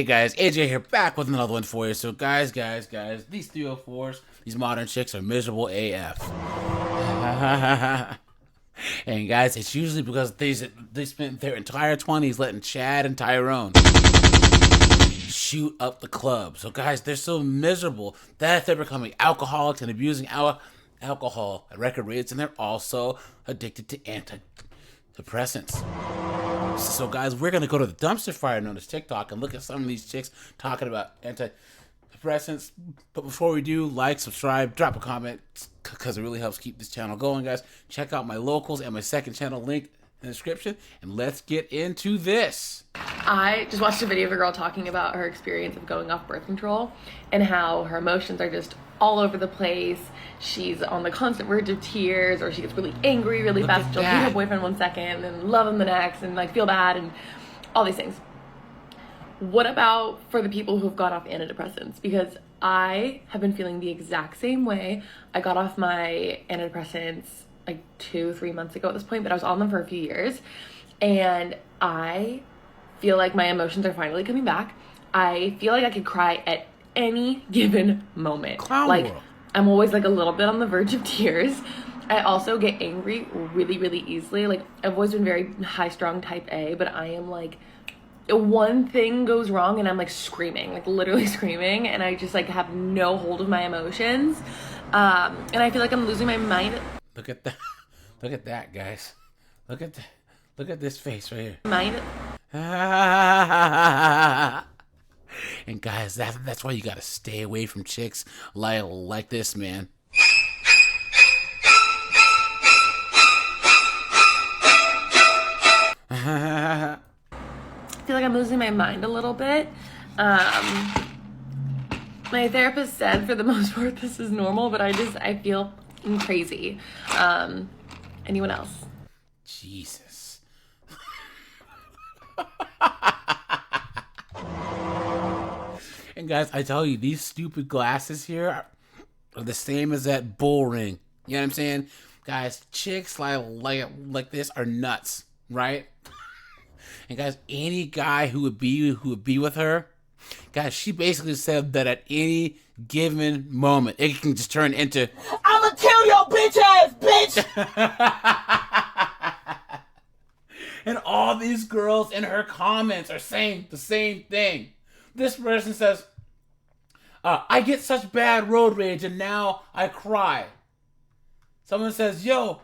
Hey guys, AJ here, back with another one for you. So guys, these 304s, these modern chicks are miserable AF. And guys, it's usually because they spent their entire 20s letting Chad and Tyrone shoot up the club. So guys, they're so miserable that they're becoming alcoholics and abusing alcohol at record rates, and they're also addicted to antidepressants. So guys, we're gonna go to the dumpster fire known as TikTok and look at some of these chicks talking about antidepressants. But before we do, like, subscribe, drop a comment, because it really helps keep this channel going, guys. Check out my locals and my second channel link in the description, and let's get into this. I just watched a video of a girl talking about her experience of going off birth control and how her emotions are just all over the place. She's on the constant verge of tears, or she gets really angry really fast. She'll beat her boyfriend one second and love him the next and like feel bad and all these things. What about for the people who've got off antidepressants? Because I have been feeling the exact same way. I got off my antidepressants like 2-3 months ago at this point, but I was on them for a few years, and I feel like my emotions are finally coming back. I feel like I could cry at any given moment. Like, I'm always like a little bit on the verge of tears. I also get angry really easily. Like, I've always been very high-strung type A, but I am like, one thing goes wrong and I'm like screaming, like literally screaming, and I just like have no hold of my emotions. And I feel like I'm losing my mind. Look at that. Look at that, guys. Look at this face right here. Mind. And guys, that's why you gotta stay away from chicks like this, man. I feel like I'm losing my mind a little bit. My therapist said for the most part this is normal, but I feel crazy. Anyone else? Jesus. And guys, I tell you, these stupid glasses here are the same as that bull ring. You know what I'm saying? Guys, chicks like this are nuts, right? And guys, any guy who would be with her, guys, she basically said that at any given moment, it can just turn into, "I'ma kill your bitch ass, bitch!" And all these girls in her comments are saying the same thing. This person says, "I get such bad road rage and now I cry." Someone says, "Yo,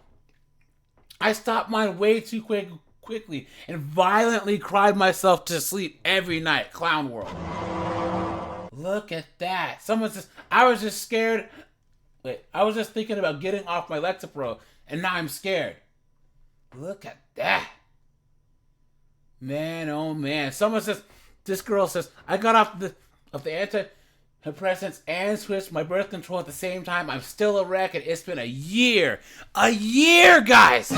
I stopped mine way too quickly and violently cried myself to sleep every night." Clown world. Look at that. Someone says, "I was just scared. I was just thinking about getting off my Lexapro and now I'm scared." Look at that. Man, oh man. Someone says, this girl says, "I got off the antidepressants and switched my birth control at the same time. I'm still a wreck and it's been a year." A year, guys!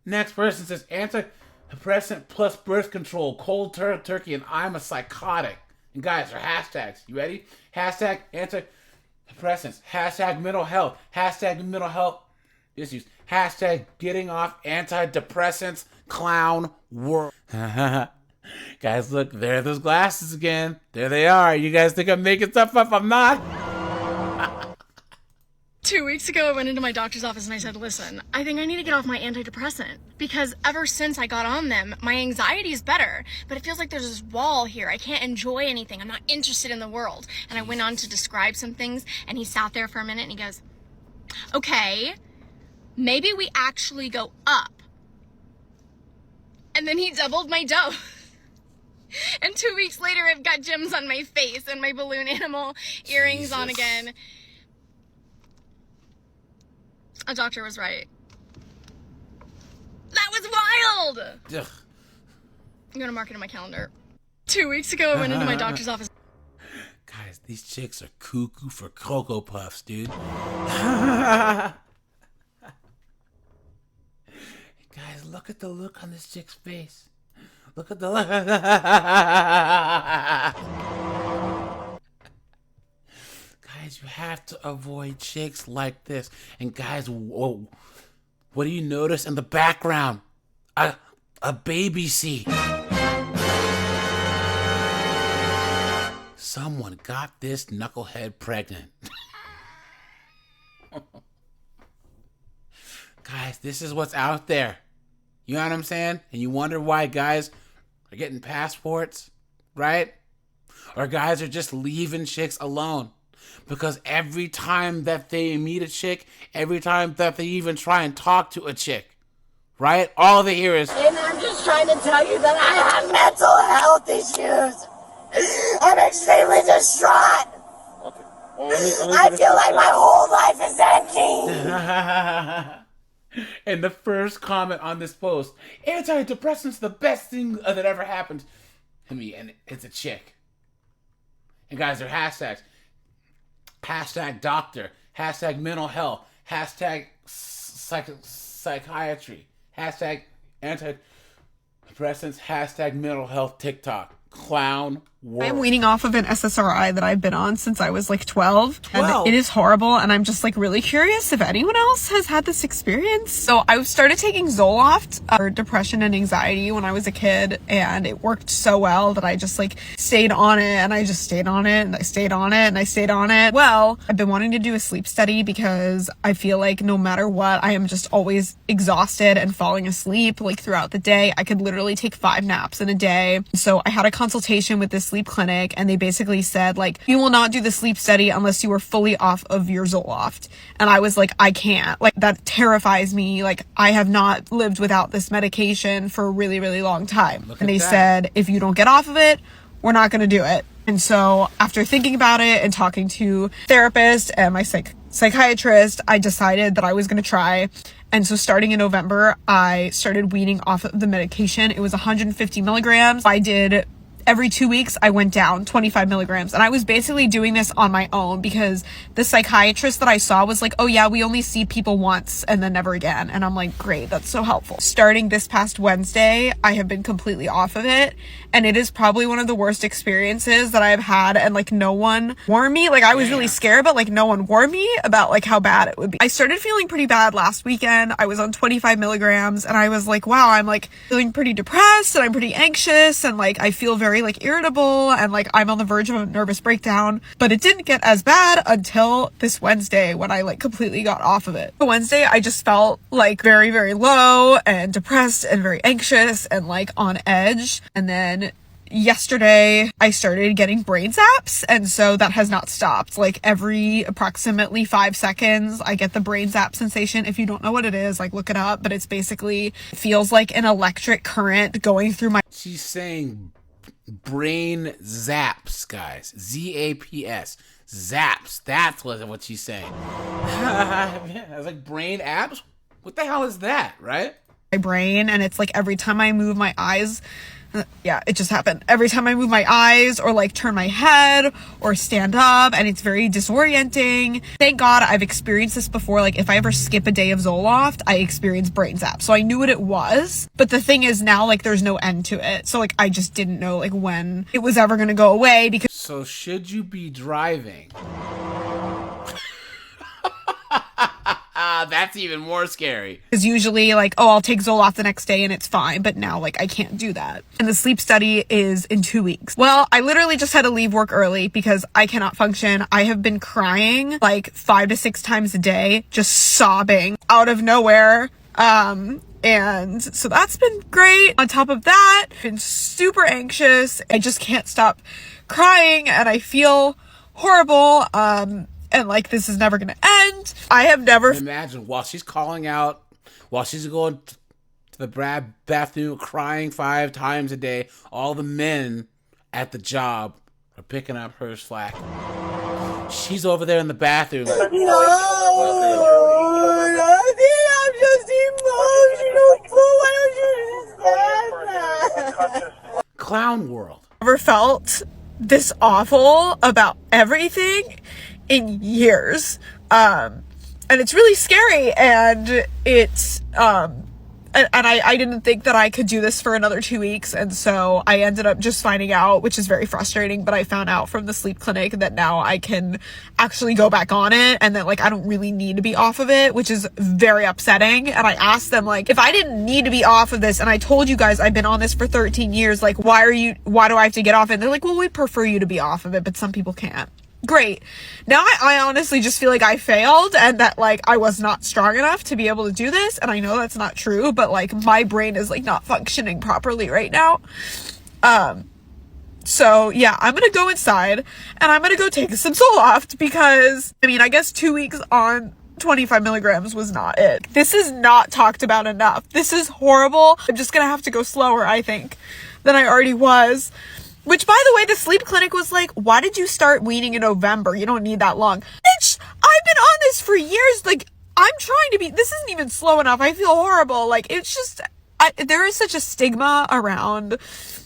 Next person says, "Antidepressant plus birth control, cold turkey, and I'm a psychotic." And guys, are hashtags. You ready? Hashtag antidepressants. Hashtag mental health. Hashtag mental health issues. Hashtag getting off antidepressants. Clown world. Guys, look, there are those glasses again. There they are. You guys think I'm making stuff up? I'm not. 2 weeks ago, I went into my doctor's office and I said, "Listen, I think I need to get off my antidepressant because ever since I got on them, my anxiety is better, but it feels like there's this wall here. I can't enjoy anything. I'm not interested in the world." And I went on to describe some things, and he sat there for a minute and he goes, "Okay, maybe we actually go up." And then he doubled my dose. And 2 weeks later, I've got gems on my face and my balloon animal earrings on again. A doctor was right. That was wild! Ugh. I'm gonna mark it in my calendar. 2 weeks ago, I went into my doctor's office. Guys, these chicks are cuckoo for Cocoa Puffs, dude. Guys, look at the look on this chick's face. Look at the look. Guys, you have to avoid chicks like this. And guys, whoa, what do you notice in the background? A a baby seat. Someone got this knucklehead pregnant. Guys, this is what's out there. You know what I'm saying? And you wonder why guys are getting passports, right? Or guys are just leaving chicks alone. Because every time that they meet a chick, every time that they even try and talk to a chick, right? All they hear is, and I'm just trying to tell you that I have mental health issues. I'm extremely distraught. okay. Well, I feel like my whole life is empty. And the first comment on this post, antidepressants the best thing that ever happened to me, and it's a chick. And guys, they're hashtags. Hashtag doctor, hashtag mental health, hashtag psychiatry, hashtag antidepressants, hashtag mental health TikTok. Clown world. I'm weaning off of an SSRI that I've been on since I was like 12. And it is horrible, and I'm just like really curious if anyone else has had this experience. So I started taking Zoloft for depression and anxiety when I was a kid, and it worked so well that I just like stayed on it, and I just stayed on it, and I stayed on it, and I stayed on it. Well, I've been wanting to do a sleep study because I feel like no matter what, I am just always exhausted and falling asleep like throughout the day. I could literally take 5 naps in a day. So I had a consultation with this sleep clinic, and they basically said like, you will not do the sleep study unless you are fully off of your Zoloft. And I was like, I can't, like that terrifies me. Like I have not lived without this medication for a really, really long time. And they said, if you don't get off of it, we're not going to do it. And so after thinking about it and talking to therapist and my psychiatrist, I decided that I was going to try. And so starting in November, I started weaning off of the medication. It was 150 milligrams. I did every 2 weeks, I went down 25 milligrams. And I was basically doing this on my own because the psychiatrist that I saw was like, oh yeah, we only see people once and then never again. And I'm like, great, that's so helpful. Starting this past Wednesday, I have been completely off of it. And it is probably one of the worst experiences that I've had. And like no one warned me. Like I was really scared, but like no one warned me about like how bad it would be. I started feeling pretty bad last weekend. I was on 25 milligrams and I was like, wow, I'm like feeling pretty depressed and I'm pretty anxious and like I feel very like irritable and like I'm on the verge of a nervous breakdown. But it didn't get as bad until this Wednesday when I like completely got off of it. Wednesday, I just felt like very, very low and depressed and very anxious and like on edge. And then yesterday I started getting brain zaps, and so that has not stopped. Like every approximately 5 seconds I get the brain zap sensation. If you don't know what it is, like look it up, but it's basically feels like an electric current going through my— She's saying brain zaps, guys. Z-A-P-S. Zaps. That's what she's saying. I was like, brain apps? What the hell is that, right? My brain, and it's like every time I move my eyes, yeah, it just happened. Every time I move my eyes or like turn my head or stand up, and it's very disorienting. Thank God I've experienced this before. Like if I ever skip a day of Zoloft, I experience brain zap. So I knew what it was. But the thing is now like there's no end to it. So like I just didn't know like when it was ever going to go away because— So should you be driving? That's even more scary. Because usually like, oh, I'll take Zoloft the next day and it's fine. But now like I can't do that. And the sleep study is in 2 weeks. Well, I literally just had to leave work early because I cannot function. I have been crying like 5 to 6 times a day, just sobbing out of nowhere. And so that's been great. On top of that, I've been super anxious. I just can't stop crying and I feel horrible. And like this is never gonna end. I have never— Imagine while she's calling out, while she's going to the bathroom crying 5 times a day, all the men at the job are picking up her slack. She's over there in the bathroom. No, I'm just emotional. Why don't you understand that? Clown world. Never felt this awful about everything in years. And it's really scary, and it's I didn't think that I could do this for another 2 weeks, and so I ended up just finding out, which is very frustrating, but I found out from the sleep clinic that now I can actually go back on it, and that, like, I don't really need to be off of it, which is very upsetting. And I asked them, like, if I didn't need to be off of this, and I told you guys I've been on this for 13 years, like, why do I have to get off it? And they're like, well, we'd prefer you to be off of it, but some people can't. Great. Now I honestly just feel like I failed, and that, like, I was not strong enough to be able to do this. And I know that's not true, but, like, my brain is, like, not functioning properly right now. So yeah, I'm gonna go inside and I'm gonna go take some Zoloft, because I mean, I guess 2 weeks on 25 milligrams was not it. This is not talked about enough. This is horrible. I'm just gonna have to go slower, I think, than I already was. Which, by the way, the sleep clinic was like, why did you start weaning in November? You don't need that long. Bitch, I've been on this for years. Like, I'm trying to be, this isn't even slow enough. I feel horrible. Like, it's just, there is such a stigma around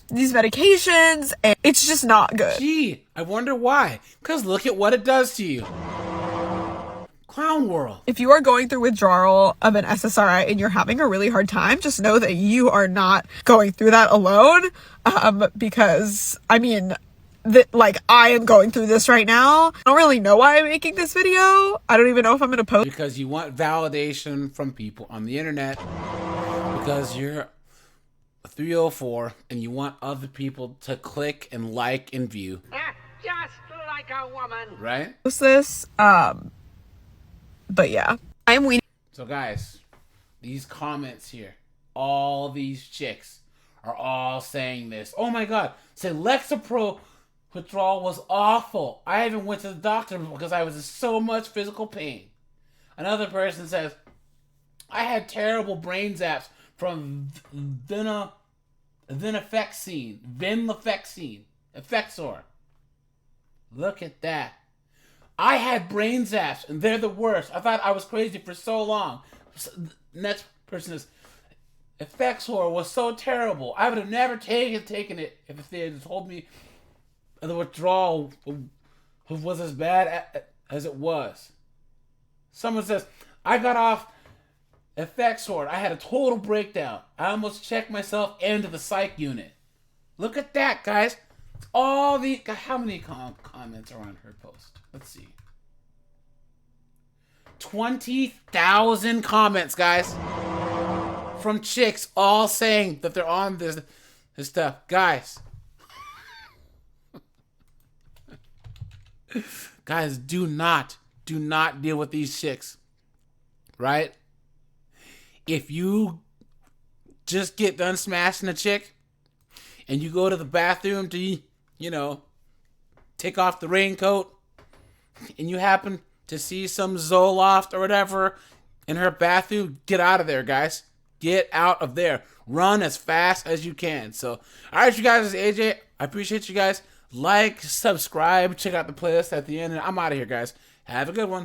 these medications, and it's just not good. Gee, I wonder why. Because look at what it does to you. Clown world. If you are going through withdrawal of an SSRI and you're having a really hard time, just know that you are not going through that alone. Because I mean, like, I am going through this right now. I don't really know why I'm making this video. I don't even know if I'm gonna post. Because you want validation from people on the internet. Because you're a 304 and you want other people to click and like and view. Just like a woman. Right? Post this. But yeah, I'm weaning. So guys, these comments here, all these chicks are all saying this. Oh my God, say Lexapro withdrawal was awful. I even went to the doctor because I was in so much physical pain. Another person says, I had terrible brain zaps from venlafaxine, Effexor. Look at that. I had brain zaps, and they're the worst. I thought I was crazy for so long. Next person is, Effexor was so terrible. I would have never taken it if they had told me the withdrawal was as bad as it was. Someone says, I got off Effexor. I had a total breakdown. I almost checked myself into the psych unit. Look at that, guys. All the, how many comments are on her post? Let's see. 20,000 comments, guys. From chicks all saying that they're on this stuff. Guys. Guys, do not deal with these chicks. Right? If you just get done smashing a chick and you go to the bathroom to, you know, take off the raincoat, and you happen to see some Zoloft or whatever in her bathroom, get out of there, guys. Get out of there. Run as fast as you can. So, all right, you guys, it's AJ. I appreciate you guys. Like, subscribe, check out the playlist at the end, and I'm out of here, guys. Have a good one.